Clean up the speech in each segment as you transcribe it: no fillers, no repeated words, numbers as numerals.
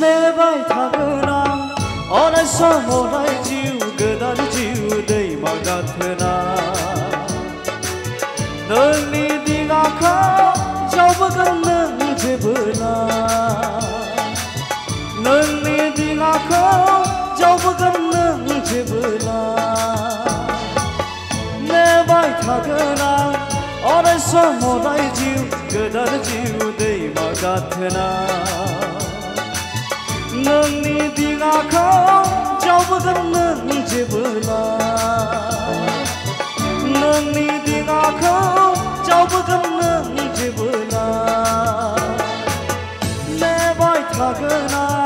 नेबाय थागोन आं अराय सम अराय जिउ गोदान जिउ दैमा गाथोना नोंनि दिङाखौ जावबोगोन नों जेबोला नोंनि दिङाखौ जावबोगोन नों जेबोला नेबाय थागोन आं अराय सम अराय जिउ गोदान जिउ दैमा गाथोना नोंनि दिङाखौ जावबोगोन नों जेबोला नोंनि दिङाखौ जावबोगोन नों जेबोला नेबाय थागोन आं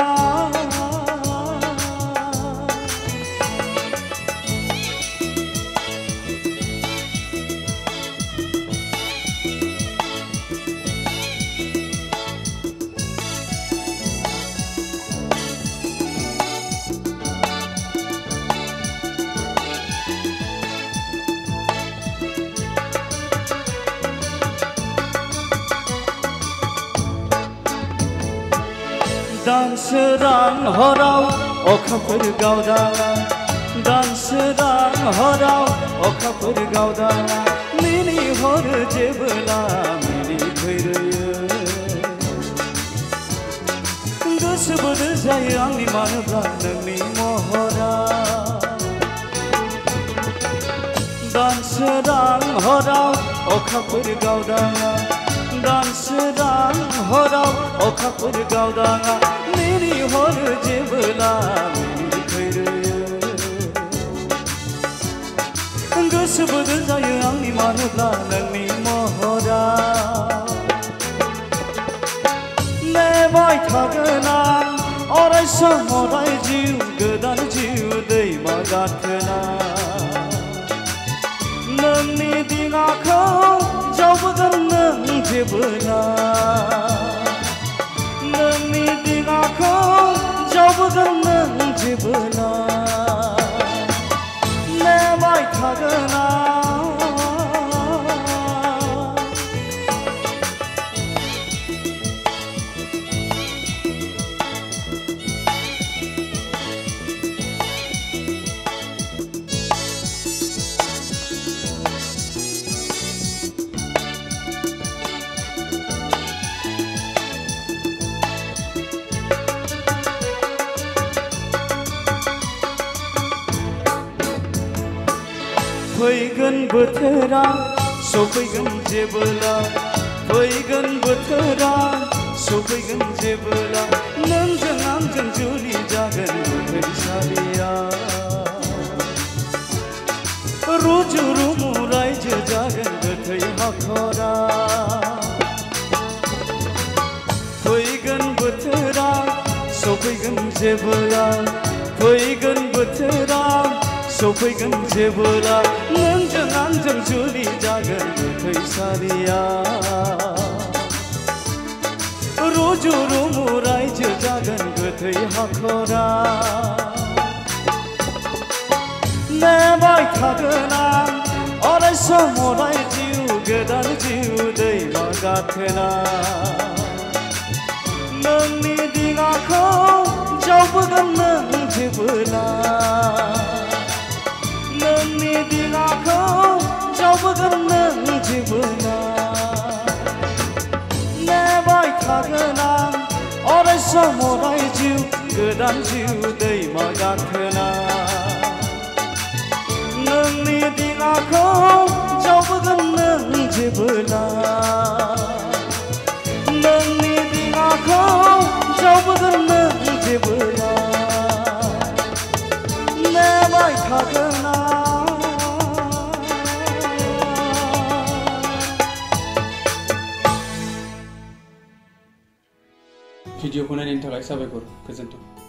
दानसोरां हराव अखाफोर गावदाङा दानसोरां हराव अखाफोर गावदाङा मिनिहर जेबोला मिनिफैरोयो गोसो बोदोर जायो आंनि मानोब्ला नोंनि महरा दानसोरां हराव अखाफोर गावदाङा दानसोरां हराव अखाफोर गावदाङा मिनिहर जेबोला मिनिफैरोयो गोसो बोदोर जायो आंनि मानोब्ला नोंनि महरा नेबाय थागोन आं अराय सम अराय जिउ गोदान जिउ दैमा गाथोना नोंनि दिङाखौ जावबोगोन नों जेबोला नोंनि दिङाखौ जावबोगोन नों जेबोला नेबाय थागोन आं फैगोन बोथोरा सफैगोन जेबोला फैगोन बोथोरा सफैगोन जेबोला नोंजों आंजों जुलि जागोन गोथैसालिया रुजु रुमु रायजो जागोन गोथै हाखरा फैगोन बोथोरा सफैगोन जेबोला फैगोन बोथोरा सफैगोन जेबोला नोंजों आंजों जुलि जागोन गोथैसालिया रुजु रुमु रायजो जागोन गोथै हाखरा नेबाय थागोन आं अराय सम अराय जिउ गोदान जिउ दैमा गाथोना नोंनि दिङाखौ जावबोगोन नों जेबोला नोंनि दिङाखौ जावबोगोन नों जेबोला नेबाय थागोन आं अराय सम अराय जिउ गोदान जिउ दैमा गाथोना नोंनि दिङाखौ जावबोगोन नों जेबोला नोंनि दिङाखौ जावबोगोन नों जेबोला नेबाय थागोन आं भिडिअखौ नायनायनि थाखाय साबायखर गोजोन्थों।